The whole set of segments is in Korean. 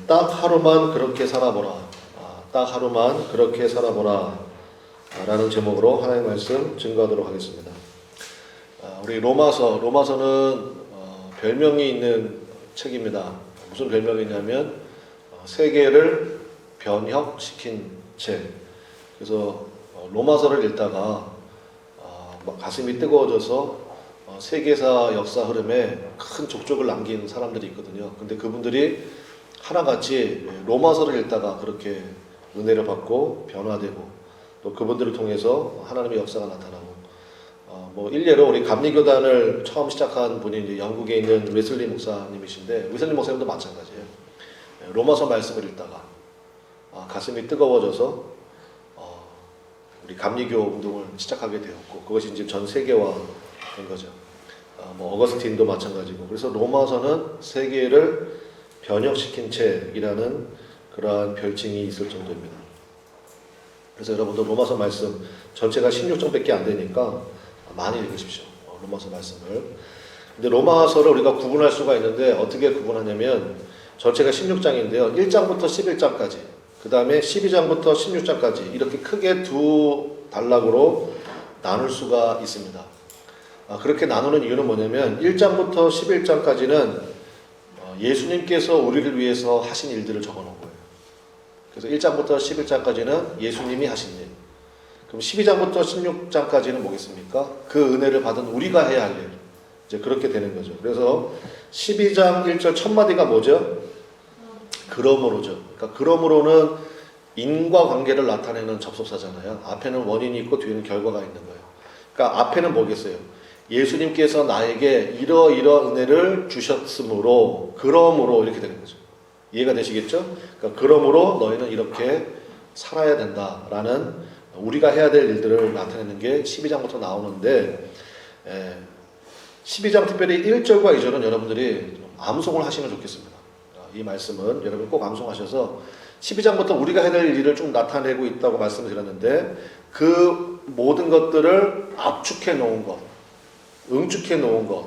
딱 하루만 그렇게 살아보라. 딱 하루만 그렇게 살아보라. 라는 제목으로 하나님의 말씀 증거하도록 하겠습니다. 우리 로마서는 별명이 있는 책입니다. 무슨 별명이 있냐면 세계를 변혁시킨 책. 그래서 로마서를 읽다가 가슴이 뜨거워져서 세계사 역사 흐름에 큰 족적을 남긴 사람들이 있거든요. 근데 그분들이 하나같이 로마서를 읽다가 그렇게 은혜를 받고 변화되고 또 그분들을 통해서 하나님의 역사가 나타나고 일례로 우리 감리교단을 처음 시작한 분이 이제 영국에 있는 웨슬리 목사님이신데 웨슬리 목사님도 마찬가지예요. 로마서 말씀을 읽다가 가슴이 뜨거워져서 우리 감리교 운동을 시작하게 되었고 그것이 이제 전 세계화된 거죠. 어거스틴도 마찬가지고 그래서 로마서는 세계를 변혁시킨 책이라는 그러한 별칭이 있을 정도입니다. 그래서 여러분도 로마서 말씀 전체가 16장밖에 안 되니까 많이 읽으십시오. 로마서 말씀을. 근데 로마서를 우리가 구분할 수가 있는데 어떻게 구분하냐면 전체가 16장인데요. 1장부터 11장까지 그 다음에 12장부터 16장까지 이렇게 크게 두 단락으로 나눌 수가 있습니다. 그렇게 나누는 이유는 뭐냐면 1장부터 11장까지는 예수님께서 우리를 위해서 하신 일들을 적어놓은 거예요. 그래서 1장부터 11장까지는 예수님이 하신 일. 그럼 12장부터 16장까지는 뭐겠습니까? 그 은혜를 받은 우리가 해야 할 일. 이제 그렇게 되는 거죠. 그래서 12장 1절 첫 마디가 뭐죠? 그러므로죠. 그러니까 그러므로는 인과관계를 나타내는 접속사잖아요. 앞에는 원인이 있고 뒤에는 결과가 있는 거예요. 그러니까 앞에는 뭐겠어요? 예수님께서 나에게 이러이러 은혜를 주셨으므로 그러므로 이렇게 되는 거죠. 이해가 되시겠죠? 그러니까 그러므로 너희는 이렇게 살아야 된다라는 우리가 해야 될 일들을 나타내는 게 12장부터 나오는데 12장 특별히 1절과 2절은 여러분들이 암송을 하시면 좋겠습니다. 이 말씀은 여러분 꼭 암송하셔서 12장부터 우리가 해야 될 일을 좀 나타내고 있다고 말씀을 드렸는데 그 모든 것들을 압축해 놓은 것 응축해 놓은 것,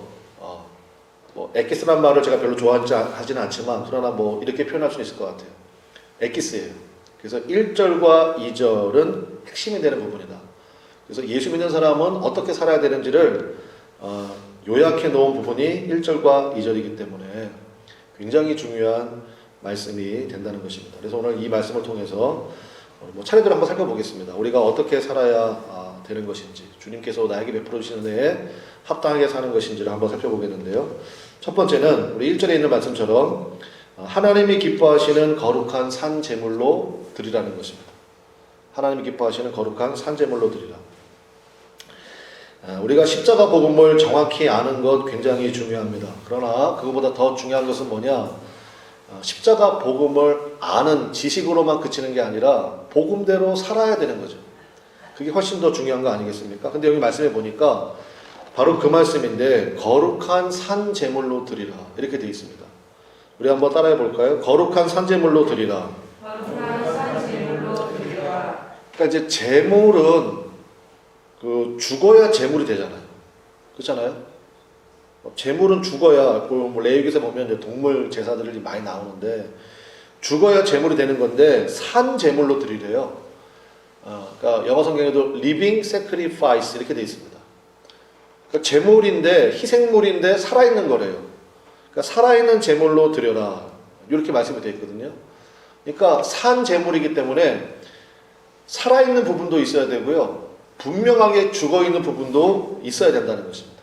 에키스란 말을 제가 별로 좋아하지는 않지만 그러나 이렇게 표현할 수 있을 것 같아요. 에키스예요. 그래서 1절과 2절은 핵심이 되는 부분이다. 그래서 예수 믿는 사람은 어떻게 살아야 되는지를 요약해 놓은 부분이 1절과 2절이기 때문에 굉장히 중요한 말씀이 된다는 것입니다. 그래서 오늘 이 말씀을 통해서 차례대로 한번 살펴보겠습니다. 우리가 어떻게 살아야 되는 것인지 주님께서 나에게 베풀어 주시는 은혜에 합당하게 사는 것인지를 한번 살펴보겠는데요. 첫 번째는 우리 1절에 있는 말씀처럼 하나님이 기뻐하시는 거룩한 산 제물로 드리라는 것입니다. 하나님이 기뻐하시는 거룩한 산 제물로 드리라. 우리가 십자가 복음을 정확히 아는 것 굉장히 중요합니다. 그러나 그것보다 더 중요한 것은 뭐냐? 십자가 복음을 아는 지식으로만 그치는 게 아니라 복음대로 살아야 되는 거죠. 그게 훨씬 더 중요한 거 아니겠습니까? 근데 여기 말씀해 보니까 바로 그 말씀인데 거룩한 산 제물로 드리라 이렇게 되어 있습니다. 우리 한번 따라해 볼까요? 거룩한 산 제물로 드리라. 거룩한 산 제물로 드리라. 그러니까 이제 제물은 죽어야 제물이 되잖아요. 그렇잖아요? 제물은 죽어야 레위기에서 보면 이제 동물 제사들이 많이 나오는데 죽어야 제물이 되는 건데 산 제물로 드리래요. 그러니까 영어 성경에도 living sacrifice 이렇게 되어 있습니다. 그러니까 제물인데 희생물인데 살아있는 거래요. 그러니까 살아있는 제물로 드려라 이렇게 말씀이 되어 있거든요. 그러니까 산 제물이기 때문에 살아있는 부분도 있어야 되고요. 분명하게 죽어있는 부분도 있어야 된다는 것입니다.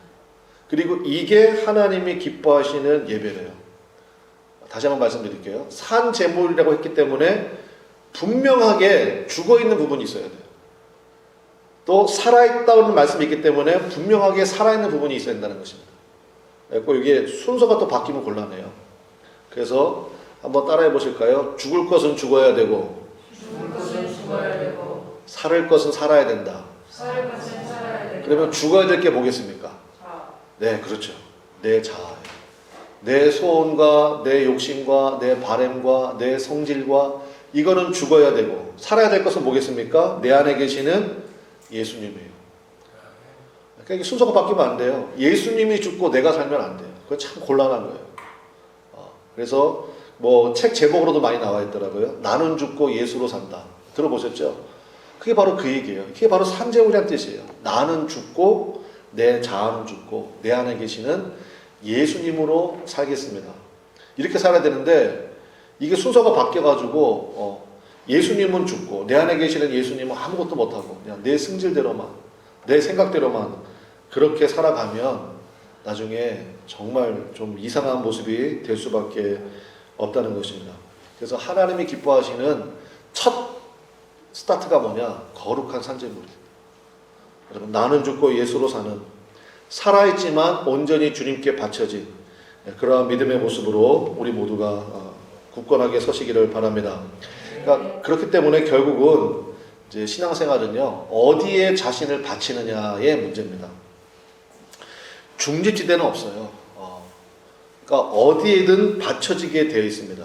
그리고 이게 하나님이 기뻐하시는 예배래요. 다시 한번 말씀드릴게요. 산 제물이라고 했기 때문에 분명하게 죽어있는 부분이 있어야 돼요. 또 살아있다는 말씀이 있기 때문에 분명하게 살아있는 부분이 있어야 된다는 것입니다. 그리고 이게 순서가 또 바뀌면 곤란해요. 그래서 한번 따라해 보실까요? 죽을 것은 죽어야 되고 죽을 것은 죽어야 되고 살을 것은 살아야 된다. 살 것은 살아야 되고 그러면 죽어야 될 게 뭐겠습니까? 자. 네, 그렇죠. 내 자아예요. 내 소원과 내 욕심과 내 바램과 내 성질과 이거는 죽어야 되고 살아야 될 것은 뭐겠습니까? 내 안에 계시는 예수님이에요. 그러니까 이게 순서가 바뀌면 안 돼요. 예수님이 죽고 내가 살면 안 돼요. 그거 참 곤란한 거예요. 그래서 뭐 책 제목으로도 많이 나와 있더라고요. 나는 죽고 예수로 산다. 들어보셨죠? 그게 바로 그 얘기예요. 그게 바로 산재물이라는 뜻이에요. 나는 죽고 내 자아는 죽고 내 안에 계시는 예수님으로 살겠습니다. 이렇게 살아야 되는데 이게 순서가 바뀌어가지고 예수님은 죽고 내 안에 계시는 예수님은 아무것도 못하고 그냥 내 승질대로만 내 생각대로만 그렇게 살아가면 나중에 정말 좀 이상한 모습이 될 수밖에 없다는 것입니다. 그래서 하나님이 기뻐하시는 첫 스타트가 뭐냐? 거룩한 산재물이에요. 여러분, 나는 죽고 예수로 사는 살아있지만 온전히 주님께 바쳐진 그러한 믿음의 모습으로 우리 모두가 굳건하게 서시기를 바랍니다. 그러니까 그렇기 때문에 결국은 이제 신앙생활은요, 어디에 자신을 바치느냐의 문제입니다. 중립지대는 없어요. 그러니까 어디에든 받쳐지게 되어 있습니다.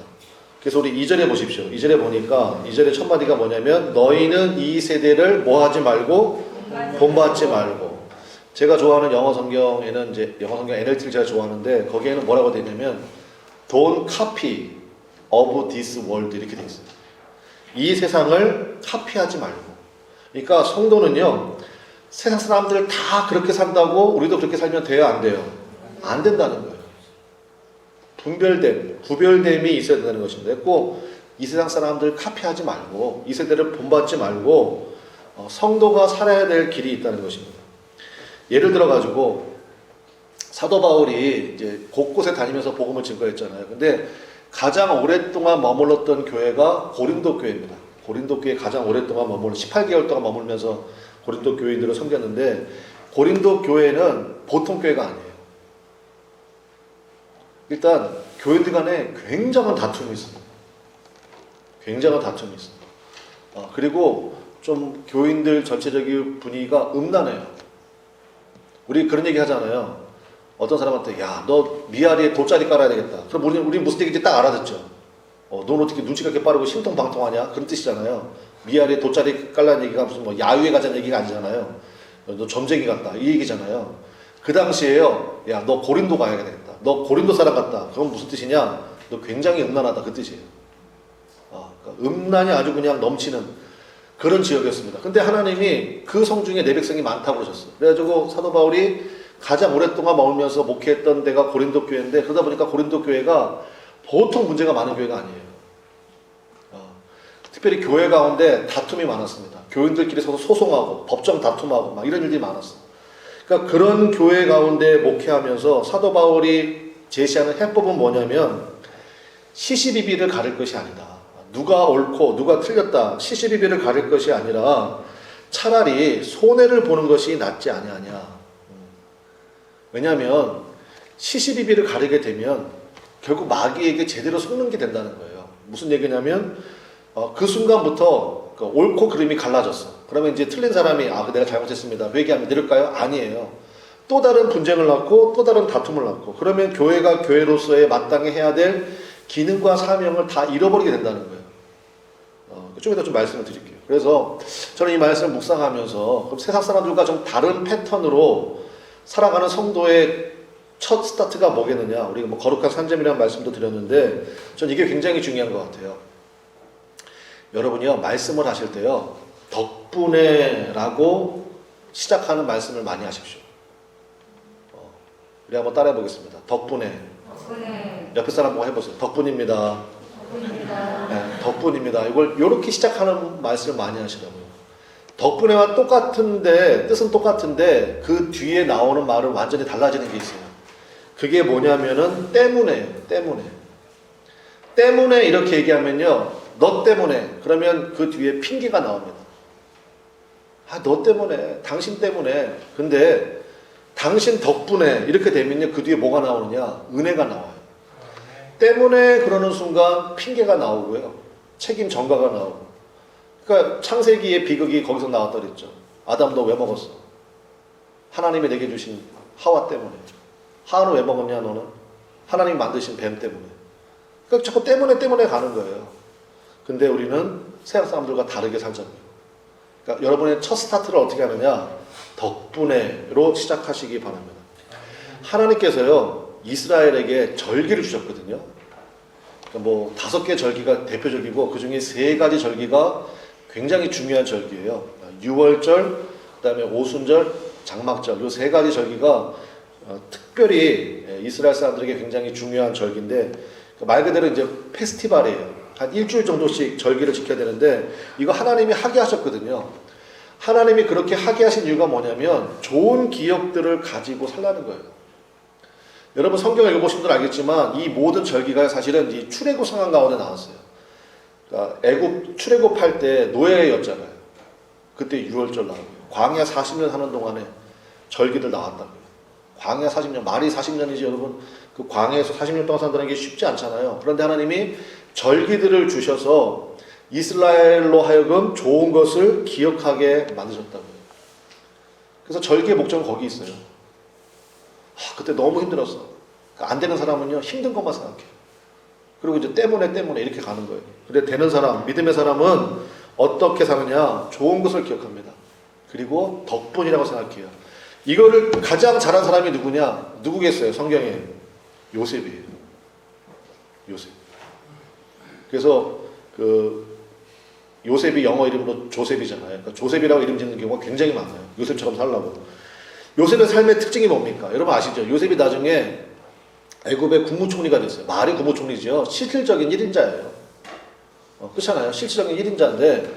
그래서 우리 2절에 보십시오. 2절에 보니까 2절의 첫 마디가 뭐냐면 너희는 이 세대를 뭐 하지 말고 본받지 말고. 제가 좋아하는 영어 성경에는 이제 영어 성경 NLT를 제가 좋아하는데 거기에는 뭐라고 되어 있냐면 Don't copy of this world 이렇게 되어 있어요. 이 세상을 카피하지 말고. 그러니까 성도는요, 세상 사람들 다 그렇게 산다고 우리도 그렇게 살면 돼요, 안 돼요? 안 된다는 거예요. 구별됨이 있어야 된다는 것입니다. 꼭 이 세상 사람들 카피하지 말고 이 세대를 본받지 말고 성도가 살아야 될 길이 있다는 것입니다. 예를 들어 가지고 사도 바울이 이제 곳곳에 다니면서 복음을 증거했잖아요. 근데 가장 오랫동안 머물렀던 교회가 고린도 교회입니다. 고린도 교회에 가장 오랫동안 18개월 동안 머물면서 고린도 교인들을 섬겼는데 고린도 교회는 보통 교회가 아니에요. 일단 교인들 간에 굉장한 다툼이 있습니다. 굉장한 다툼이 있습니다. 그리고 좀 교인들 전체적인 분위기가 음란해요. 우리 그런 얘기 하잖아요. 어떤 사람한테 야, 너 미아리에 돗자리 깔아야 되겠다. 그럼 우리 무슨 얘기인지 딱 알아듣죠. 넌 어떻게 눈치가 이렇게 빠르고 신통방통하냐? 그런 뜻이잖아요. 미아리에 돗자리 깔라는 얘기가 무슨 뭐 야유회 가자는 얘기가 아니잖아요. 너 점쟁이 같다. 이 얘기잖아요. 그 당시에요. 야, 너 고린도 가야 되겠다. 너 고린도 사람 같다. 그건 무슨 뜻이냐? 너 굉장히 음란하다. 그 뜻이에요. 그러니까 음란이 아주 그냥 넘치는 그런 지역이었습니다. 근데 하나님이 그 성 중에 내 백성이 많다고 그러셨어요. 그래가지고 사도 바울이 가장 오랫동안 머물면서 목회했던 데가 고린도 교회인데 그러다 보니까 고린도 교회가 보통 문제가 많은 교회가 아니에요. 특별히 교회 가운데 다툼이 많았습니다. 교인들끼리 서로 소송하고 법정 다툼하고 막 이런 일들이 많았어요. 그러니까 그런 교회 가운데 목회하면서 사도 바울이 제시하는 해법은 뭐냐면 시시비비를 가릴 것이 아니다. 누가 옳고 누가 틀렸다 시시비비를 가릴 것이 아니라 차라리 손해를 보는 것이 낫지 아니하냐. 왜냐하면 시시비비를 가리게 되면 결국 마귀에게 제대로 속는 게 된다는 거예요. 무슨 얘기냐면 그 순간부터 옳고 그름이 갈라졌어. 그러면 이제 틀린 사람이 내가 잘못했습니다. 회개하면 들을까요? 아니에요. 또 다른 분쟁을 낳고 또 다른 다툼을 낳고 그러면 교회가 교회로서의 마땅히 해야 될 기능과 사명을 다 잃어버리게 된다는 거예요. 좀 이따 좀 말씀을 드릴게요. 그래서 저는 이 말씀을 묵상하면서 그럼 세상 사람들과 좀 다른 패턴으로 살아가는 성도의 첫 스타트가 뭐겠느냐. 우리가 뭐 거룩한 산재물이라는 말씀도 드렸는데 전 이게 굉장히 중요한 것 같아요. 여러분이요, 말씀을 하실 때요, 덕분에 라고 시작하는 말씀을 많이 하십시오. 우리 한번 따라해 보겠습니다. 덕분에. 옆에 사람 보고 해보세요. 덕분입니다. 네, 덕분입니다. 이걸 이렇게 시작하는 말씀을 많이 하시라고요. 덕분에와 똑같은데 뜻은 똑같은데 그 뒤에 나오는 말은 완전히 달라지는 게 있어요. 그게 뭐냐면은 때문에 이렇게 얘기하면요, 너 때문에 그러면 그 뒤에 핑계가 나옵니다. 너 때문에, 당신 때문에. 근데 당신 덕분에 이렇게 되면요, 그 뒤에 뭐가 나오느냐? 은혜가 나와요. 때문에 그러는 순간 핑계가 나오고요, 책임 전가가 나오고. 그러니까 창세기의 비극이 거기서 나왔다 그랬죠. 아담 너 왜 먹었어? 하나님이 내게 주신 하와 때문에. 하와는 왜 먹었냐 너는? 하나님이 만드신 뱀 때문에. 그러니까 자꾸 때문에 가는 거예요. 근데 우리는 세상 사람들과 다르게 살자고요. 그러니까 여러분의 첫 스타트를 어떻게 하느냐? 덕분에로 시작하시기 바랍니다. 하나님께서요, 이스라엘에게 절기를 주셨거든요. 그러니까 뭐 5개 절기가 대표적이고 그 중에 3가지 절기가 굉장히 중요한 절기예요. 유월절, 그다음에 오순절, 장막절 이 3가지 절기가 특별히 이스라엘 사람들에게 굉장히 중요한 절기인데 말 그대로 이제 페스티벌이에요. 한 일주일 정도씩 절기를 지켜야 되는데 이거 하나님이 하게 하셨거든요. 하나님이 그렇게 하게 하신 이유가 뭐냐면 좋은 기억들을 가지고 살라는 거예요. 여러분 성경 읽어보신 분들 알겠지만 이 모든 절기가 사실은 이 출애굽 상황 가운데 나왔어요. 그러니까 애굽 출애굽할 때 노예였잖아요. 그때 유월절 나오고요. 광야 40년 하는 동안에 절기들 나왔다고요. 광야 40년, 말이 40년이지 여러분. 그 광야에서 40년 동안 산다는 게 쉽지 않잖아요. 그런데 하나님이 절기들을 주셔서 이스라엘로 하여금 좋은 것을 기억하게 만드셨다고요. 그래서 절기의 목적은 거기 있어요. 그때 너무 힘들었어. 안 되는 사람은요 힘든 것만 생각해요. 그리고 이제 때문에 이렇게 가는 거예요. 근데 되는 사람, 믿음의 사람은 어떻게 사느냐? 좋은 것을 기억합니다. 그리고 덕분이라고 생각해요. 이거를 가장 잘한 사람이 누구냐? 누구겠어요? 성경에 요셉이에요. 요셉. 그래서 그 요셉이 영어 이름으로 조셉이잖아요. 그러니까 조셉이라고 이름 짓는 경우가 굉장히 많아요. 요셉처럼 살라고. 요셉의 삶의 특징이 뭡니까? 여러분 아시죠? 요셉이 나중에 애굽의 국무총리가 됐어요. 말이 국무총리죠. 실질적인 1인자예요. 그렇잖아요. 실질적인 1인자인데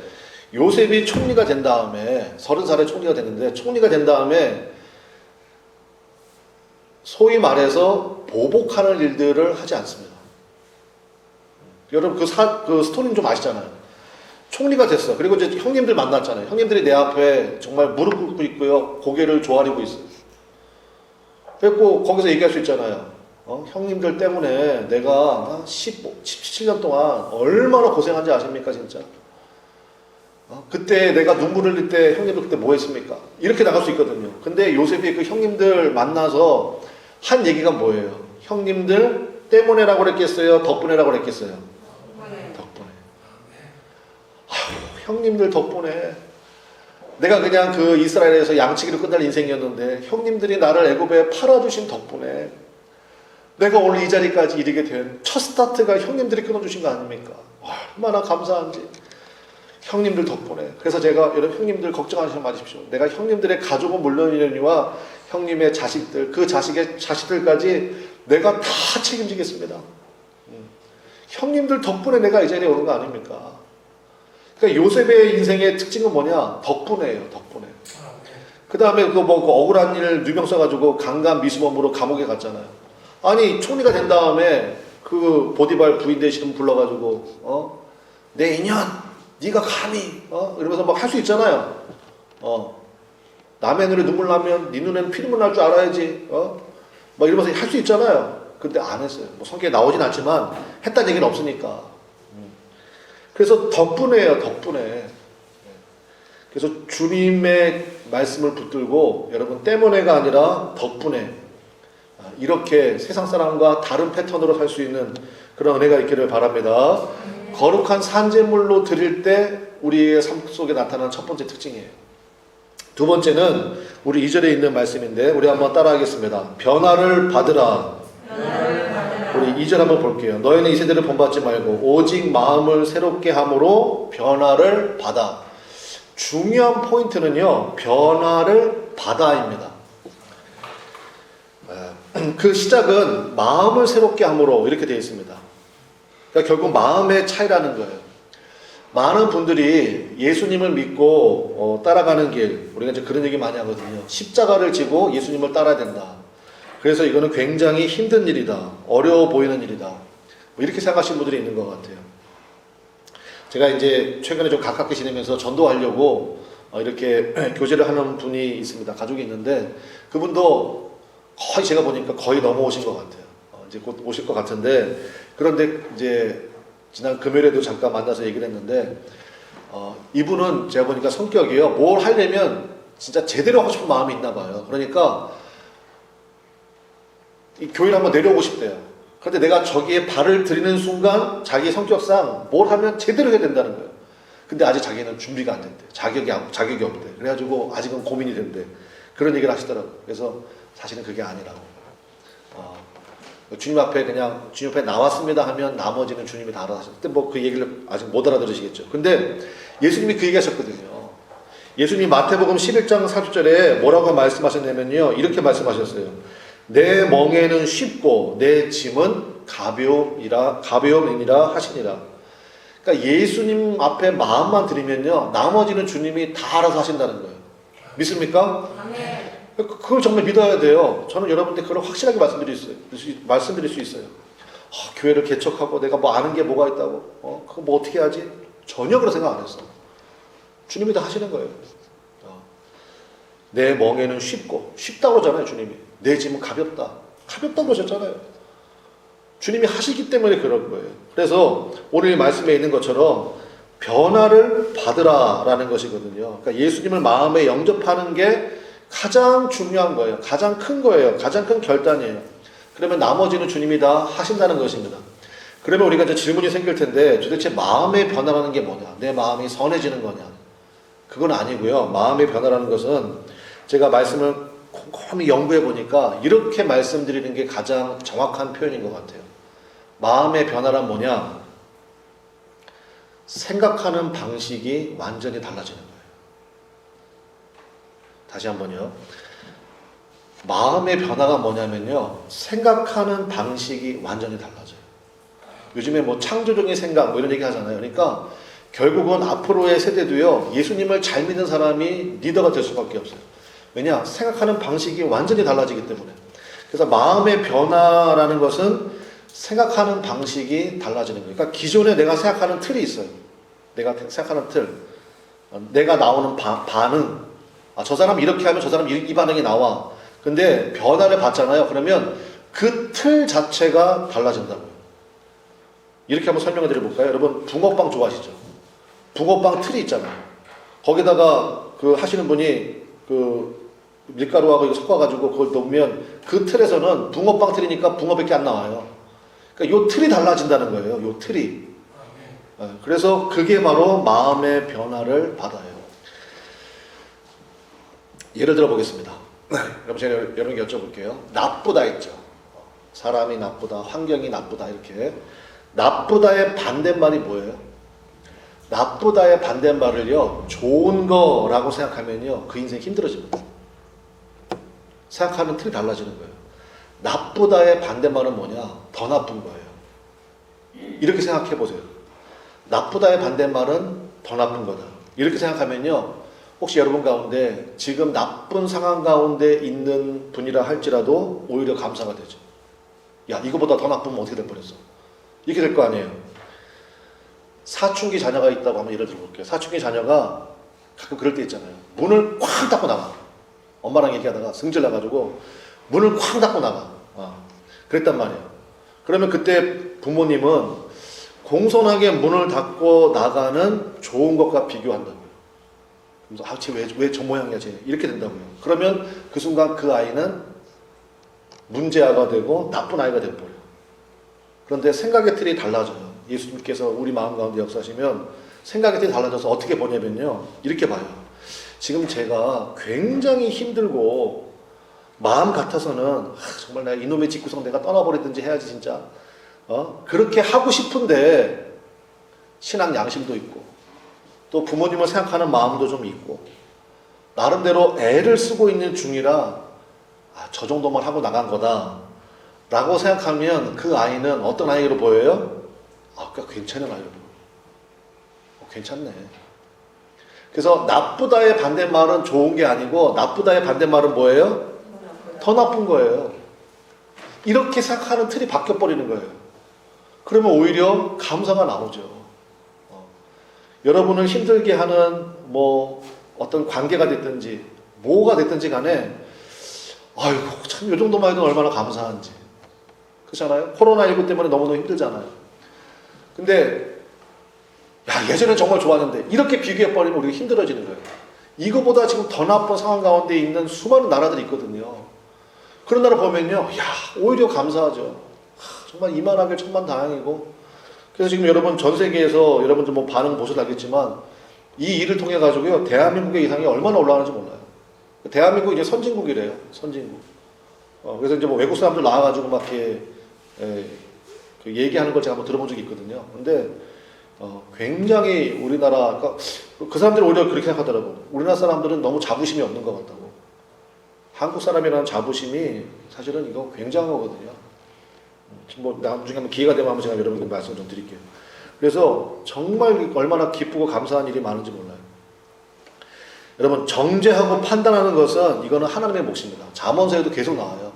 요셉이 총리가 된 다음에 30살에 총리가 됐는데 총리가 된 다음에 소위 말해서 보복하는 일들을 하지 않습니다. 여러분 그 스토리는 좀 아시잖아요. 총리가 됐어. 그리고 이제 형님들 만났잖아요. 형님들이 내 앞에 정말 무릎 꿇고 있고요. 고개를 조아리고 있어요. 그래서 거기서 얘기할 수 있잖아요. 형님들 때문에 내가 17년 동안 얼마나 고생한지 아십니까 진짜. 그때 내가 눈물 흘릴 때 형님들 그때 뭐 했습니까? 이렇게 나갈 수 있거든요. 근데 요셉이 그 형님들 만나서 한 얘기가 뭐예요? 형님들 때문에라고 그랬겠어요? 덕분에라고 그랬겠어요? 덕분에. 형님들 덕분에 내가 그냥 그 이스라엘에서 양치기로 끝날 인생이었는데 형님들이 나를 애굽에 팔아주신 덕분에 내가 오늘 이 자리까지 이르게 된 첫 스타트가 형님들이 끊어주신 거 아닙니까? 얼마나 감사한지. 형님들 덕분에. 그래서 제가 여러분 형님들 걱정하지 마십시오. 내가 형님들의 가족은 물론이니와 형님의 자식들, 그 자식의 자식들까지 내가 다 책임지겠습니다. 형님들 덕분에 내가 이 자리에 오는 거 아닙니까? 그러니까 요셉의 인생의 특징은 뭐냐? 덕분에예요. 덕분에. 그 다음에 그 억울한 일 누명 써가지고 강간 미수범으로 감옥에 갔잖아요. 아니 총리가 된 다음에 그 보디발 부인 되시는 분 불러가지고 내 인연 네가 감히 이러면서 막 할 수 있잖아요. 남의 눈에 눈물 나면 네 눈에는 피눈물 날 줄 알아야지. 막 이러면서 할 수 있잖아요. 근데 안 했어요. 뭐 성경에 나오진 않지만 했다는 얘기는 없으니까. 그래서 덕분에요. 덕분에. 그래서 주님의 말씀을 붙들고 여러분 때문에가 아니라 덕분에 이렇게 세상 사람과 다른 패턴으로 살 수 있는 그런 은혜가 있기를 바랍니다. 거룩한 산제물로 드릴 때 우리의 삶 속에 나타나는 첫 번째 특징이에요. 두 번째는 우리 2절에 있는 말씀인데 우리 한번 따라하겠습니다. 변화를 받으라. 우리 2절 한번 볼게요. 너희는 이 세대를 본받지 말고 오직 마음을 새롭게 함으로 변화를 받아. 중요한 포인트는요. 변화를 받아입니다. 그 시작은 마음을 새롭게 함으로 이렇게 되어 있습니다. 그러니까 결국 마음의 차이라는 거예요. 많은 분들이 예수님을 믿고 따라가는 길, 우리가 이제 그런 얘기 많이 하거든요. 십자가를 지고 예수님을 따라야 된다. 그래서 이거는 굉장히 힘든 일이다. 어려워 보이는 일이다. 뭐 이렇게 생각하시는 분들이 있는 것 같아요. 제가 이제 최근에 좀 가깝게 지내면서 전도하려고 이렇게 교제를 하는 분이 있습니다. 가족이 있는데 그분도 거의 제가 보니까 거의 넘어오신 것 같아요. 이제 곧 오실 것 같은데 그런데 이제 지난 금요일에도 잠깐 만나서 얘기를 했는데 이분은 제가 보니까 성격이요. 뭘 하려면 진짜 제대로 하고 싶은 마음이 있나 봐요. 그러니까 이 교회를 한번 내려오고 싶대요. 그런데 내가 저기에 발을 들이는 순간 자기 성격상 뭘 하면 제대로 해야 된다는 거예요. 근데 아직 자기는 준비가 안 된대. 자격이 없대. 그래가지고 아직은 고민이 된대. 그런 얘기를 하시더라고요. 그래서 사실은 그게 아니라고. 주님 앞에 그냥 주님 앞에 나왔습니다 하면 나머지는 주님이 다 알아서. 그때 뭐 그 얘기를 아직 못 알아들으시겠죠. 근데 예수님이 그 얘기 하셨거든요. 예수님이 마태복음 11장 40절에 뭐라고 말씀하셨냐면요. 이렇게 말씀하셨어요. 내 멍에는 쉽고 내 짐은 가벼움이니라 하시니라. 그러니까 예수님 앞에 마음만 드리면요. 나머지는 주님이 다 알아서 하신다는 거예요. 믿습니까? 아멘. 그걸 정말 믿어야 돼요. 저는 여러분들 그걸 확실하게 말씀드릴 수 있어요. 교회를 개척하고 내가 뭐 아는 게 뭐가 있다고 그거 뭐 어떻게 하지? 전혀 그런 생각 안 했어. 주님이 다 하시는 거예요. 내 멍에는 쉽다고 그러잖아요. 주님이. 내 짐은 가볍다고 그러셨잖아요. 주님이 하시기 때문에 그런 거예요. 그래서 오늘 말씀에 있는 것처럼 변화를 받으라라는 것이거든요. 그러니까 예수님을 마음에 영접하는 게 가장 중요한 거예요. 가장 큰 거예요. 가장 큰 결단이에요. 그러면 나머지는 주님이 다 하신다는 것입니다. 그러면 우리가 이제 질문이 생길 텐데 도대체 마음의 변화라는 게 뭐냐? 내 마음이 선해지는 거냐? 그건 아니고요. 마음의 변화라는 것은 제가 말씀을 꼼꼼히 연구해 보니까 이렇게 말씀드리는 게 가장 정확한 표현인 것 같아요. 마음의 변화란 뭐냐? 생각하는 방식이 완전히 달라지는 거예요. 다시 한번요. 마음의 변화가 뭐냐면요. 생각하는 방식이 완전히 달라져요. 요즘에 뭐 창조적인 생각 뭐 이런 얘기 하잖아요. 그러니까 결국은 앞으로의 세대도요. 예수님을 잘 믿는 사람이 리더가 될 수밖에 없어요. 왜냐? 생각하는 방식이 완전히 달라지기 때문에. 그래서 마음의 변화라는 것은 생각하는 방식이 달라지는 거예요. 그러니까 기존에 내가 생각하는 틀이 있어요. 내가 생각하는 틀. 내가 나오는 반응. 저 사람 이렇게 하면 저 사람 이 반응이 나와. 근데 변화를 받잖아요. 그러면 그 틀 자체가 달라진다고요. 이렇게 한번 설명을 드려볼까요? 여러분 붕어빵 좋아하시죠? 붕어빵 틀이 있잖아요. 거기다가 그 하시는 분이 그 밀가루하고 이거 섞어가지고 그걸 넣으면 그 틀에서는 붕어빵 틀이니까 붕어밖에 안 나와요. 그러니까 요 틀이 달라진다는 거예요. 요 틀이. 그래서 그게 바로 마음의 변화를 받아요. 예를 들어 보겠습니다. 여러분 제가 여러분께 여쭤볼게요. 나쁘다 했죠. 사람이 나쁘다, 환경이 나쁘다 이렇게. 나쁘다의 반대말이 뭐예요? 나쁘다의 반대말을요. 좋은 거라고 생각하면요. 그 인생이 힘들어집니다. 생각하는 틀이 달라지는 거예요. 나쁘다의 반대말은 뭐냐? 더 나쁜 거예요. 이렇게 생각해 보세요. 나쁘다의 반대말은 더 나쁜 거다. 이렇게 생각하면요. 혹시 여러분 가운데 지금 나쁜 상황 가운데 있는 분이라 할지라도 오히려 감사가 되죠. 야, 이거보다 더 나쁘면 어떻게 될 뻔했어. 이렇게 될 거 아니에요. 사춘기 자녀가 있다고 한번 예를 들어볼게요. 사춘기 자녀가 가끔 그럴 때 있잖아요. 문을 쾅 닫고 나가. 엄마랑 얘기하다가 승질 나가지고 문을 쾅 닫고 나가. 그랬단 말이에요. 그러면 그때 부모님은 공손하게 문을 닫고 나가는 좋은 것과 비교한다고요. 그래서 쟤 왜 저 모양이야 쟤 이렇게 된다고요. 그러면 그 순간 그 아이는 문제아가 되고 나쁜 아이가 되어버려요. 그런데 생각의 틀이 달라져요. 예수님께서 우리 마음 가운데 역사하시면 생각의 틀이 달라져서 어떻게 보냐면요. 이렇게 봐요. 지금 제가 굉장히 힘들고 마음 같아서는 정말 내가 이놈의 집구석 내가 떠나버리든지 해야지 진짜 그렇게 하고 싶은데 신앙 양심도 있고 또 부모님을 생각하는 마음도 좀 있고 나름대로 애를 쓰고 있는 중이라 저 정도만 하고 나간 거다 라고 생각하면 그 아이는 어떤 아이로 보여요? 괜찮은 아이로 괜찮네. 그래서 나쁘다의 반대말은 좋은 게 아니고 나쁘다의 반대말은 뭐예요? 더 나쁜 거예요. 이렇게 생각하는 틀이 바뀌어버리는 거예요. 그러면 오히려 감사가 나오죠. 여러분을 힘들게 하는 뭐 어떤 관계가 됐든지 뭐가 됐든지 간에 아이고 참 이 정도만 해도 얼마나 감사한지. 그렇잖아요. 코로나19 때문에 너무너무 힘들잖아요. 근데 야 예전엔 정말 좋았는데 이렇게 비교해버리면 우리가 힘들어지는 거예요. 이거보다 지금 더 나쁜 상황 가운데 있는 수많은 나라들이 있거든요. 그런 나라 보면요. 야 오히려 감사하죠. 정말 이만하길 천만다행이고. 그래서 지금 여러분 전 세계에서 여러분들 뭐 반응 보셔도 알겠지만 이 일을 통해 가지고요. 대한민국의 이상이 얼마나 올라가는지 몰라요. 대한민국 이제 선진국이래요. 선진국. 그래서 이제 뭐 외국 사람들 나와가지고 막 이렇게 그 얘기하는 걸 제가 한번 들어본 적이 있거든요. 근데 굉장히 우리나라 그 사람들이 오히려 그렇게 생각하더라고. 우리나라 사람들은 너무 자부심이 없는 것 같다고. 한국 사람이라는 자부심이 사실은 이거 굉장한 거거든요. 뭐 나중에 한번 기회가 되면 한번 제가 여러분께 말씀 좀 드릴게요. 그래서 정말 얼마나 기쁘고 감사한 일이 많은지 몰라요. 여러분, 정죄하고 판단하는 것은 이거는 하나님의 몫입니다. 잠언서에도 계속 나와요.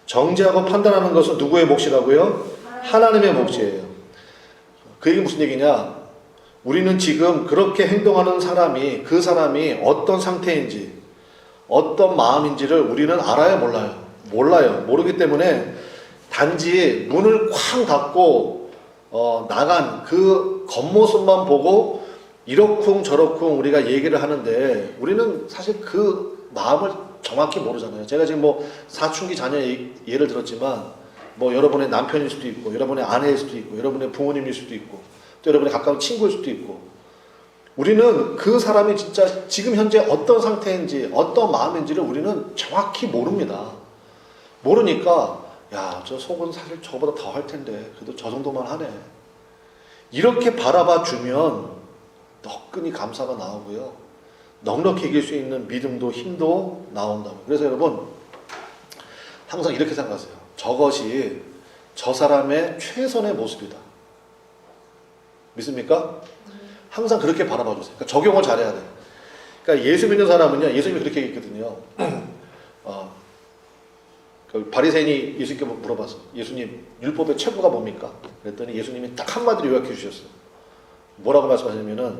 정죄하고 판단하는 것은 누구의 몫이라고요? 하나님의 몫이에요. 그 얘기 무슨 얘기냐? 우리는 지금 그렇게 행동하는 사람이, 그 사람이 어떤 상태인지, 어떤 마음인지를 우리는 알아요, 몰라요? 몰라요. 모르기 때문에 단지 문을 쾅 닫고 나간 그 겉모습만 보고 이러쿵 저러쿵 우리가 얘기를 하는데 우리는 사실 그 마음을 정확히 모르잖아요. 제가 지금 뭐 사춘기 자녀 예를 들었지만 뭐 여러분의 남편일 수도 있고 여러분의 아내일 수도 있고 여러분의 부모님일 수도 있고 또 여러분의 가까운 친구일 수도 있고 우리는 그 사람이 진짜 지금 현재 어떤 상태인지 어떤 마음인지를 우리는 정확히 모릅니다. 모르니까 야, 저 속은 사실 저보다 더 할 텐데 그래도 저 정도만 하네. 이렇게 바라봐 주면 너끈히 감사가 나오고요. 넉넉히 이길 수 있는 믿음도 힘도 나온다고. 그래서 여러분 항상 이렇게 생각하세요. 저것이 저 사람의 최선의 모습이다. 믿습니까? 항상 그렇게 바라봐 주세요. 그러니까 적용을 잘해야 돼요. 그러니까 예수 믿는 사람은요. 예수님이 그렇게 얘기했거든요. 그 바리새인이 예수님께 물어봤어. 예수님, 율법의 최고가 뭡니까? 그랬더니 예수님이 딱 한마디로 요약해 주셨어요. 뭐라고 말씀하셨냐면은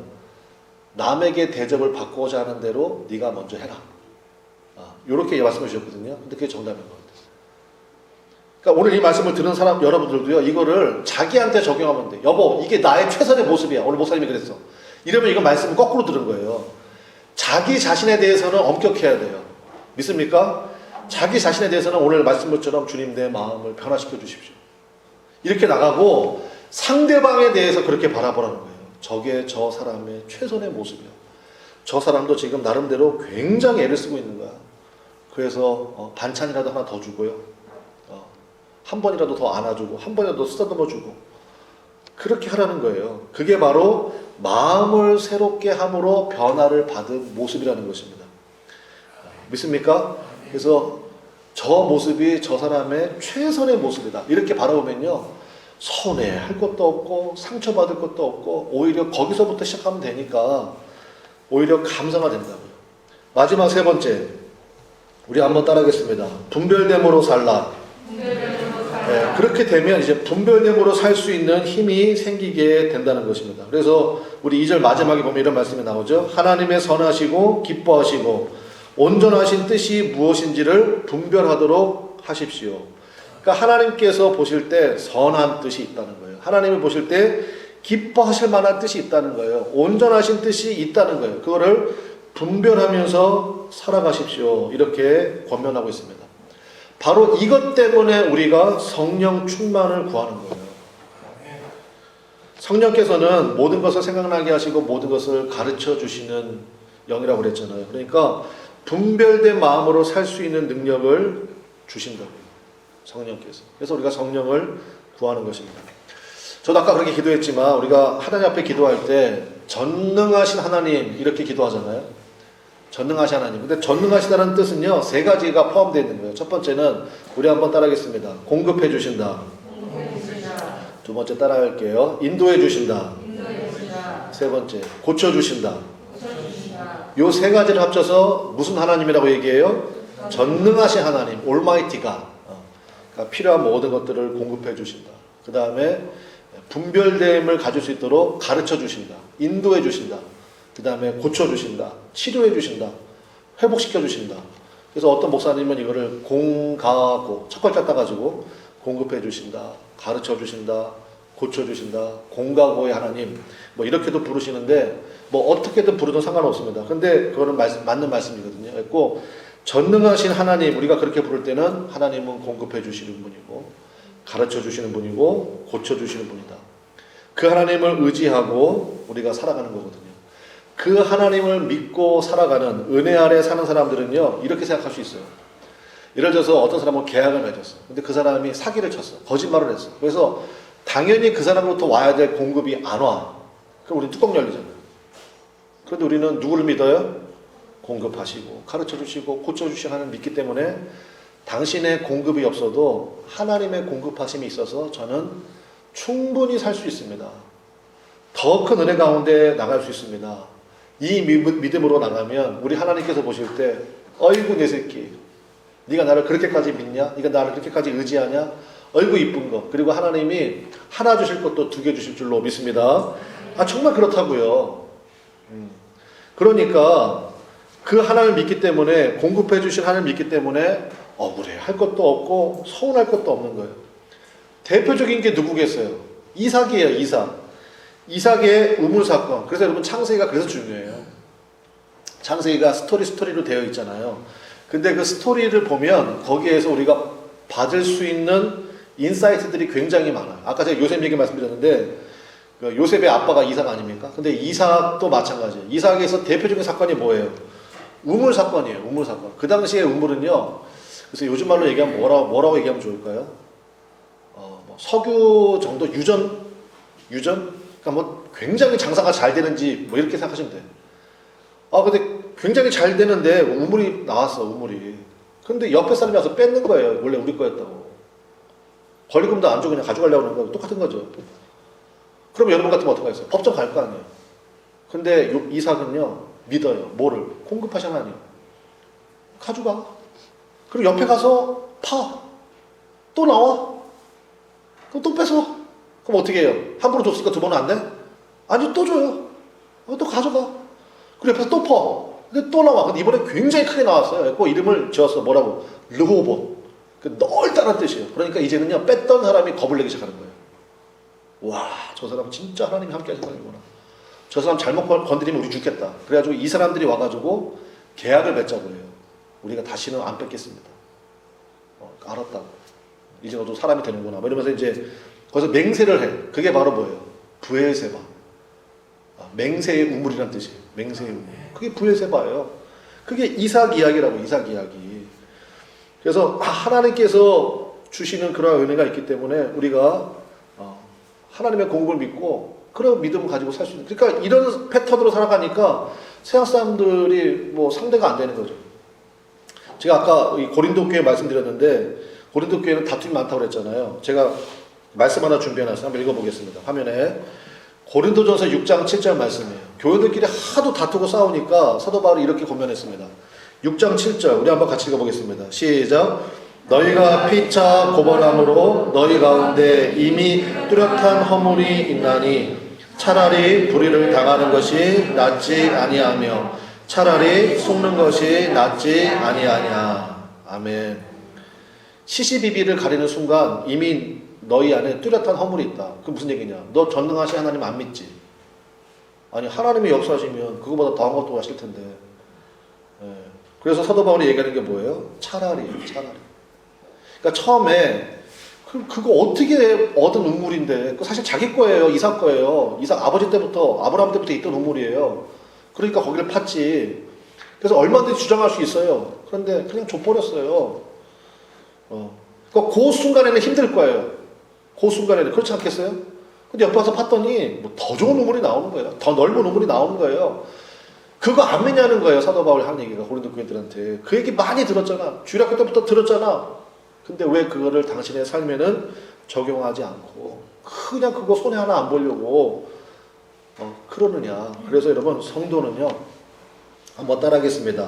남에게 대접을 받고자 하는 대로 네가 먼저 해라. 이렇게 말씀해 주셨거든요. 근데 그게 정답인 것 같아요. 그러니까 오늘 이 말씀을 들은 사람 여러분들도요. 이거를 자기한테 적용하면 돼. 여보, 이게 나의 최선의 모습이야. 오늘 목사님이 그랬어. 이러면 이거 말씀을 거꾸로 들은 거예요. 자기 자신에 대해서는 엄격해야 돼요. 믿습니까? 자기 자신에 대해서는 오늘 말씀처럼 주님 내 마음을 변화시켜 주십시오. 이렇게 나가고 상대방에 대해서 그렇게 바라보라는 거예요. 저게 저 사람의 최선의 모습이야. 저 사람도 지금 나름대로 굉장히 애를 쓰고 있는 거야. 그래서 반찬이라도 하나 더 주고요. 한 번이라도 더 안아주고 한 번이라도 쓰다듬어 주고 그렇게 하라는 거예요. 그게 바로 마음을 새롭게 함으로 변화를 받은 모습이라는 것입니다. 믿습니까? 그래서 저 모습이 저 사람의 최선의 모습이다. 이렇게 바라보면요. 손해할 것도 없고 상처받을 것도 없고 오히려 거기서부터 시작하면 되니까 오히려 감사가 된다고요. 마지막 세 번째. 우리 한번 따라하겠습니다. 분별됨으로 살라. 네, 그렇게 되면 이제 분별됨으로 살 수 있는 힘이 생기게 된다는 것입니다. 그래서 우리 2절 마지막에 보면 이런 말씀이 나오죠. 하나님의 선하시고 기뻐하시고 온전하신 뜻이 무엇인지를 분별하도록 하십시오. 그러니까 하나님께서 보실 때 선한 뜻이 있다는 거예요. 하나님이 보실 때 기뻐하실 만한 뜻이 있다는 거예요. 온전하신 뜻이 있다는 거예요. 그거를 분별하면서 살아가십시오. 이렇게 권면하고 있습니다. 바로 이것 때문에 우리가 성령 충만을 구하는 거예요. 성령께서는 모든 것을 생각나게 하시고 모든 것을 가르쳐 주시는 영이라고 그랬잖아요. 그러니까 분별된 마음으로 살 수 있는 능력을 주신다고요. 성령께서. 그래서 우리가 성령을 구하는 것입니다. 저도 아까 그렇게 기도했지만 우리가 하나님 앞에 기도할 때 전능하신 하나님 이렇게 기도하잖아요. 전능하신 하나님. 근데 전능하시다는 뜻은요. 세 가지가 포함되어 있는 거예요. 첫 번째는 우리 한번 따라하겠습니다. 공급해 주신다. 두 번째 따라할게요. 인도해 주신다. 세 번째 고쳐 주신다. 요 세 가지를 합쳐서 무슨 하나님이라고 얘기해요? 전능하신 하나님, 올마이티가 그러니까 필요한 모든 것들을 공급해 주신다. 그 다음에 분별됨을 가질 수 있도록 가르쳐 주신다. 인도해 주신다. 그 다음에 고쳐 주신다. 치료해 주신다. 회복시켜 주신다. 그래서 어떤 목사님은 이거를 공가고 첫 글자 따가지고 공급해 주신다. 가르쳐 주신다. 고쳐 주신다. 공가고의 하나님 뭐 이렇게도 부르시는데 뭐 어떻게든 부르든 상관없습니다. 근데 그거는 맞는 말씀이거든요. 그래서 전능하신 하나님 우리가 그렇게 부를 때는 하나님은 공급해 주시는 분이고 가르쳐 주시는 분이고 고쳐 주시는 분이다. 그 하나님을 의지하고 우리가 살아가는 거거든요. 그 하나님을 믿고 살아가는 은혜 아래 사는 사람들은요 이렇게 생각할 수 있어요. 예를 들어서 어떤 사람은 계약을 맺었어. 근데 그 사람이 사기를 쳤어. 거짓말을 했어. 그래서 당연히 그 사람으로부터 와야 될 공급이 안 와. 그럼 우리는 뚜껑 열리잖아. 그런데 우리는 누구를 믿어요? 공급하시고 가르쳐주시고 고쳐주시고 하는 믿기 때문에 당신의 공급이 없어도 하나님의 공급하심이 있어서 저는 충분히 살 수 있습니다. 더 큰 은혜 가운데 나갈 수 있습니다. 이 믿음으로 나가면 우리 하나님께서 보실 때 어이구 내 새끼 네가 나를 그렇게까지 믿냐? 네가 나를 그렇게까지 의지하냐? 어이구 이쁜 거. 그리고 하나님이 하나 주실 것도 두 개 주실 줄로 믿습니다. 아 정말 그렇다고요. 그러니까 그 하나님을 믿기 때문에 공급해 주신 하나님을 믿기 때문에 억울해 할 것도 없고 서운할 것도 없는 거예요. 대표적인 게 누구겠어요? 이삭이에요. 이삭의 우물 사건. 그래서 여러분 창세기가 그래서 중요해요. 창세기가 스토리로 되어 있잖아요. 근데 그 스토리를 보면 거기에서 우리가 받을 수 있는 인사이트들이 굉장히 많아요. 아까 제가 요셉 얘기 말씀드렸는데 그 요셉의 아빠가 이삭 아닙니까? 근데 이삭도 마찬가지예요. 이삭에서 대표적인 사건이 뭐예요? 우물 사건이에요. 우물 사건. 그 당시에 우물은요. 그래서 요즘 말로 얘기하면 뭐라고 얘기하면 좋을까요? 뭐 석유 정도 유전? 그러니까 뭐 굉장히 장사가 잘 되는지 뭐 이렇게 생각하시면 돼요. 근데 굉장히 잘 되는데 우물이 나왔어. 우물이. 근데 옆에 사람이 와서 뺏는 거예요. 원래 우리 거였다고. 권리금도 안 주고 그냥 가져가려고 하는 거 똑같은 거죠. 그럼 여러분 같으면 어떡하겠어요? 법정 갈 거 아니에요. 근데 이삭은요 믿어요. 뭐를? 공급하신 하나님. 가져가. 그리고 옆에 가서 파. 또 나와. 그럼 또 뺏어. 그럼 어떻게 해요? 한 번은 줬으니까 두 번은 안 돼? 아니 또 줘요. 또 가져가. 그리고 옆에서 또 퍼. 근데 또 나와. 근데 이번에 굉장히 크게 나왔어요. 그 이름을 지었어. 뭐라고? 르호봇. 넓다는 뜻이에요. 그러니까 이제는요 뺐던 사람이 겁을 내기 시작하는 거예요. 와, 저 사람 진짜 하나님이 함께 하신 사람이구나. 저 사람 잘못 건드리면 우리 죽겠다. 그래가지고 이 사람들이 와가지고 계약을 맺자고 해요. 우리가 다시는 안 뺏겠습니다. 알았다고. 이제 너도 사람이 되는구나. 뭐 이러면서 이제 거기서 맹세를 해. 그게 바로 뭐예요? 브엘세바. 맹세의 우물이라는 뜻이에요. 맹세의 우물. 그게 브엘세바예요. 그게 이삭 이야기라고. 이삭 이야기. 그래서 하나님께서 주시는 그런 은혜가 있기 때문에 우리가 하나님의 공급을 믿고 그런 믿음을 가지고 살 수 있는. 그러니까 이런 패턴으로 살아가니까 세상 사람들이 뭐 상대가 안 되는 거죠. 제가 아까 이 고린도 교회 말씀드렸는데 고린도 교회는 다툼이 많다고 그랬잖아요. 제가 말씀 하나 준비해놨어요. 한번 읽어보겠습니다. 화면에 고린도전서 6장 7절 말씀이에요. 교회들끼리 하도 다투고 싸우니까 사도 바울이 이렇게 권면했습니다. 6장 7절 우리 한번 같이 읽어보겠습니다. 시작. 너희가 피차 고발함으로 너희 가운데 이미 뚜렷한 허물이 있나니 차라리 불의를 당하는 것이 낫지 아니하며 차라리 속는 것이 낫지 아니하냐. 아멘. 시시비비를 가리는 순간 이미 너희 안에 뚜렷한 허물이 있다. 그게 무슨 얘기냐? 너 전능하신 하나님 안 믿지? 아니 하나님이 역사하시면 그거보다 더한 것도 하실 텐데. 그래서 사도 바울이 얘기하는 게 뭐예요? 차라리. 그러니까 처음에 그거 어떻게 얻은 우물인데 그 사실 자기 거예요. 이삭 거예요. 이삭 아버지 때부터 아브라함 때부터 있던 우물이에요. 그러니까 거기를 팠지. 그래서 얼마든지 주장할 수 있어요. 그런데 그냥 줘버렸어요. 그러니까 그 순간에는 힘들 거예요. 그 순간에는 그렇지 않겠어요? 근데 옆에 와서 팠더니 뭐 더 좋은 우물이 나오는 거예요. 더 넓은 우물이 나오는 거예요. 그거 안 믿냐는 거예요. 사도 바울이 하는 얘기가 고린도 교인들한테. 그 얘기 많이 들었잖아. 주일학교 때부터 들었잖아. 근데 왜 그거를 당신의 삶에는 적용하지 않고 그냥 그거 손해 하나 안 보려고 그러느냐. 그래서 여러분 성도는요. 한번 따라하겠습니다.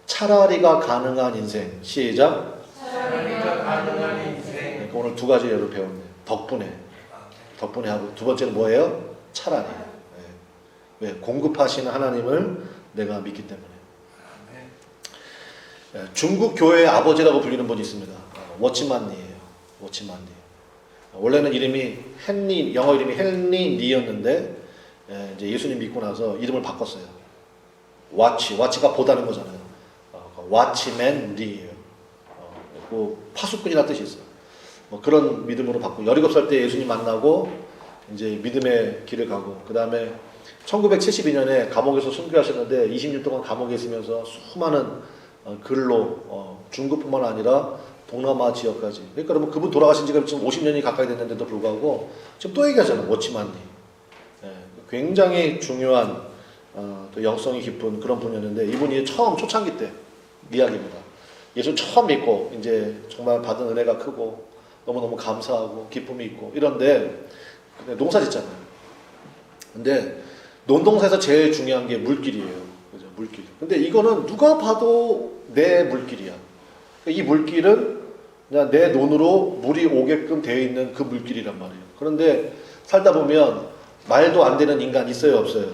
차라리가 가능한 인생. 시작. 차라리가 가능한 인생. 오늘 두 가지 예를 배웠네요. 덕분에 하고 두 번째는 뭐예요? 차라리. 왜? 공급하시는 하나님을 내가 믿기 때문에. 중국 교회의 아버지라고 불리는 분이 있습니다. 워치만니예요. 워치만니. 원래는 이름이 헨리, 영어 이름이 헨리 니였는데 이제 예수님 믿고 나서 이름을 바꿨어요. 와치가 보다는 거잖아요. 와치맨 리예요. 그 파수꾼이라는 뜻이 있어요. 뭐 그런 믿음으로 바꾸고 17살 때 예수님 만나고 이제 믿음의 길을 가고 그 다음에 1972년에 감옥에서 순교하셨는데 20년 동안 감옥에 있으면서 수많은 글로 중국뿐만 아니라 동남아 지역까지. 그러니까 그러면 그분 돌아가신 지가 지금 50년이 가까이 됐는데도 불구하고 지금 또 얘기하잖아요. 워치만니. 예, 굉장히 중요한 또 영성이 깊은 그런 분이었는데 이분이 처음 초창기 때 이야기입니다. 예수 처음 믿고 이제 정말 받은 은혜가 크고 너무너무 감사하고 기쁨이 있고 이런데 근데 농사 짓잖아요. 근데 논동사에서 제일 중요한 게 물길이에요. 그죠? 물길. 근데 이거는 누가 봐도 내 물길이야. 이 물길은 그냥 내 논으로 물이 오게끔 되어 있는 그 물길이란 말이에요. 그런데 살다 보면 말도 안 되는 인간 있어요, 없어요?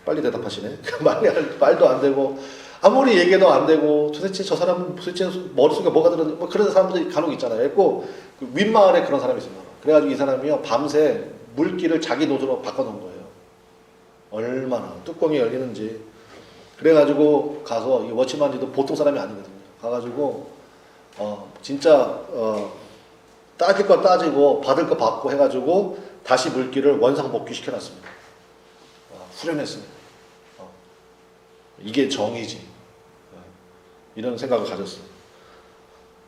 빨리 대답하시네. 말도 안 되고 아무리 얘기해도 안 되고 도대체 저 사람은 도대체 머릿속에 뭐가 들었는지 뭐 그런 사람들이 간혹 있잖아요. 그리고 그 윗마을에 그런 사람이 있습니다. 그래가지고 이 사람이요 밤새 물길을 자기 노트로 바꿔놓은 거예요. 얼마나 뚜껑이 열리는지. 그래가지고 가서 이 워치만지도 보통 사람이 아니거든요. 가가지고 진짜 따질 거 따지고 받을 거 받고 해가지고 다시 물길을 원상복귀 시켜놨습니다. 후련했습니다. 이게 정의지. 이런 생각을 가졌어요.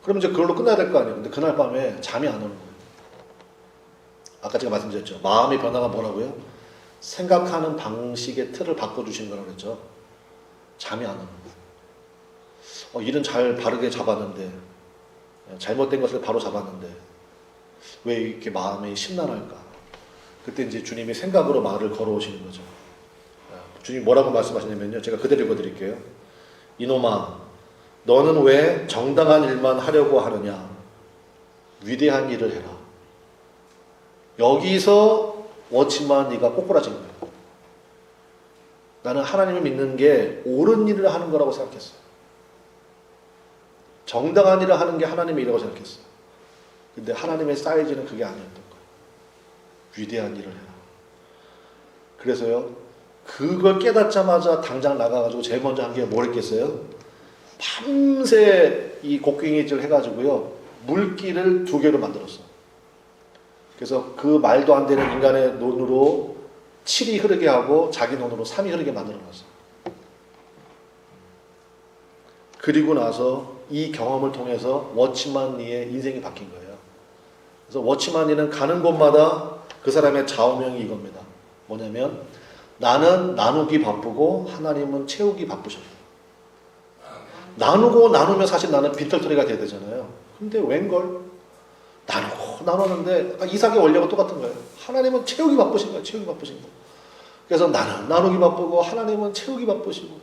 그럼 이제 그걸로 끝나야 될 거 아니에요. 근데 그날 밤에 잠이 안 오는 거예요. 아까 제가 말씀드렸죠. 마음의 변화가 뭐라고요? 생각하는 방식의 틀을 바꿔주시는 거라고 그랬죠. 잠이 안 오는 거예요. 일은 잘 바르게 잡았는데 잘못된 것을 바로 잡았는데 왜 이렇게 마음이 심란할까? 그때 이제 주님이 생각으로 말을 걸어오시는 거죠. 주님이 뭐라고 말씀하시냐면요. 제가 그대로 읽어드릴게요. 이놈아 너는 왜 정당한 일만 하려고 하느냐? 위대한 일을 해라. 여기서 워치만 네가 꼬꾸라진 거예요. 나는 하나님을 믿는 게 옳은 일을 하는 거라고 생각했어. 정당한 일을 하는 게 하나님의 일이라고 생각했어. 근데 하나님의 사이즈는 그게 아니었던 거예요. 위대한 일을 해라. 그래서요. 그걸 깨닫자마자 당장 나가가지고 제일 먼저 한 게 뭘 했겠어요? 밤새 이 곡괭이질 해가지고요. 물길을 2개로 만들었어. 그래서 그 말도 안 되는 인간의 논으로 7이 흐르게 하고 자기 논으로 3이 흐르게 만들어놨어. 그리고 나서 이 경험을 통해서 워치만니의 인생이 바뀐 거예요. 그래서 워치만니는 가는 곳마다 그 사람의 좌우명이 이겁니다. 뭐냐면 나는 나누기 바쁘고 하나님은 채우기 바쁘셔요. 나누고 나누면 사실 나는 빈털터리가 돼야 되잖아요. 근데 웬걸? 나누고 나누는데 이삭의 원리가 똑같은 거예요. 하나님은 채우기 바쁘신 거예요. 채우기 바쁘신 거. 그래서 나는 나누기 바쁘고 하나님은 채우기 바쁘시고.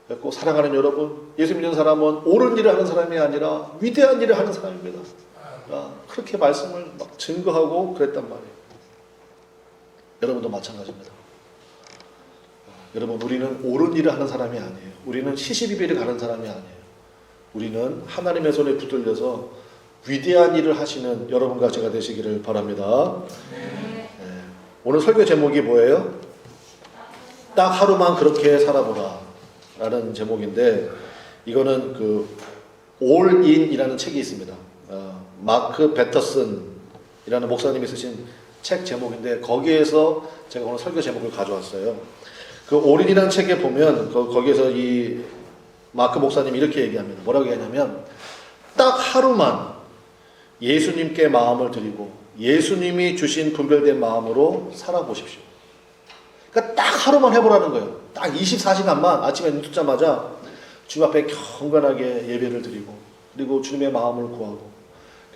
그래서 사랑하는 여러분, 예수 믿는 사람은 옳은 일을 하는 사람이 아니라 위대한 일을 하는 사람입니다. 그렇게 말씀을 막 증거하고 그랬단 말이에요. 여러분도 마찬가지입니다. 여러분 우리는 옳은 일을 하는 사람이 아니에요. 우리는 시시비비를 가는 사람이 아니에요. 우리는 하나님의 손에 붙들려서 위대한 일을 하시는 여러분과 제가 되시기를 바랍니다. 네. 오늘 설교 제목이 뭐예요? 딱 하루만 그렇게 살아보라 라는 제목인데 이거는 그 All In이라는 책이 있습니다. 마크 배터슨이라는 목사님이 쓰신 책 제목인데 거기에서 제가 오늘 설교 제목을 가져왔어요. 그 올인이라는 책에 보면 거기에서 이 마크 목사님이 이렇게 얘기합니다. 뭐라고 얘기하냐면 딱 하루만 예수님께 마음을 드리고 예수님이 주신 분별된 마음으로 살아보십시오. 그러니까 딱 하루만 해보라는 거예요. 딱 24시간만 아침에 눈 뜨자마자 주님 앞에 경건하게 예배를 드리고 그리고 주님의 마음을 구하고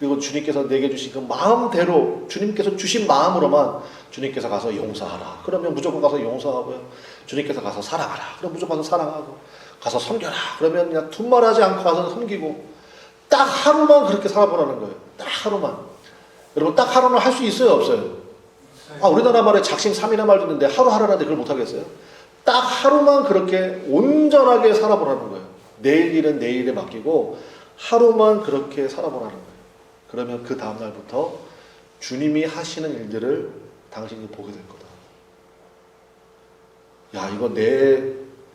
그리고 주님께서 내게 주신 그 마음대로 주님께서 주신 마음으로만 주님께서 가서 용서하라. 그러면 무조건 가서 용서하고요. 주님께서 가서 사랑하라. 그럼 무조건 가서 사랑하고 가서 섬겨라. 그러면 그냥 둔말하지 않고 가서 섬기고 딱 하루만 그렇게 살아보라는 거예요. 딱 하루만. 여러분 딱 하루는 할 수 있어요? 없어요? 우리나라 말에 작심 삼일의 말도 있는데 하루하루라는데 그걸 못하겠어요? 딱 하루만 그렇게 온전하게 살아보라는 거예요. 내일 일은 내일에 맡기고 하루만 그렇게 살아보라는 거예요. 그러면 그 다음날부터 주님이 하시는 일들을 당신이 보게 될 거다. 이거 내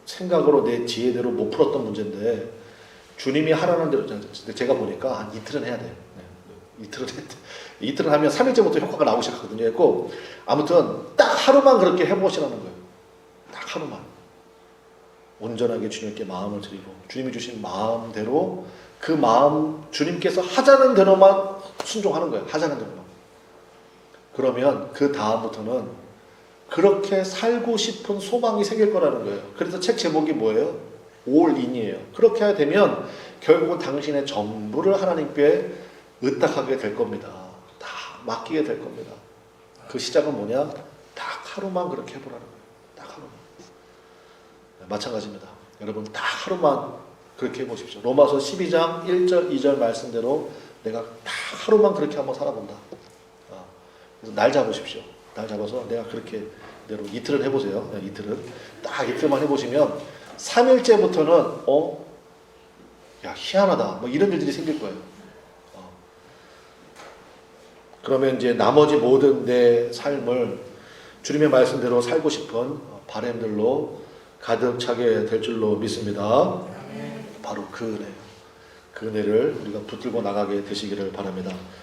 생각으로 내 지혜대로 못 풀었던 문제인데 주님이 하라는 대로 제가 보니까 한 이틀은 해야 돼요. 이틀은 하면 3일째부터 효과가 나오기 시작하거든요. 그래서 아무튼 딱 하루만 그렇게 해보시라는 거예요. 딱 하루만. 온전하게 주님께 마음을 드리고 주님이 주신 마음대로 그 마음 주님께서 하자는 대로만 순종하는 거예요. 하자는 대로만. 그러면 그 다음부터는 그렇게 살고 싶은 소망이 생길 거라는 거예요. 그래서 책 제목이 뭐예요? All In이에요. 그렇게 하게 되면 결국은 당신의 전부를 하나님께 의탁하게 될 겁니다. 다 맡기게 될 겁니다. 그 시작은 뭐냐? 딱 하루만 그렇게 해보라는 거예요. 딱 하루만. 마찬가지입니다. 여러분 딱 하루만 그렇게 해보십시오. 로마서 12장 1절 2절 말씀대로 내가 딱 하루만 그렇게 한번 살아본다. 그래서 날 잡으십시오. 날 잡아서 내가 그렇게 대로 이틀을 해보세요. 이틀은 딱 이틀만 해보시면 3일째부터는 야 희한하다 뭐 이런 일들이 생길 거예요. 그러면 이제 나머지 모든 내 삶을 주님의 말씀대로 살고 싶은 바람들로 가득 차게 될 줄로 믿습니다. 바로 그 은혜예요. 그 은혜를 우리가 붙들고 나가게 되시기를 바랍니다.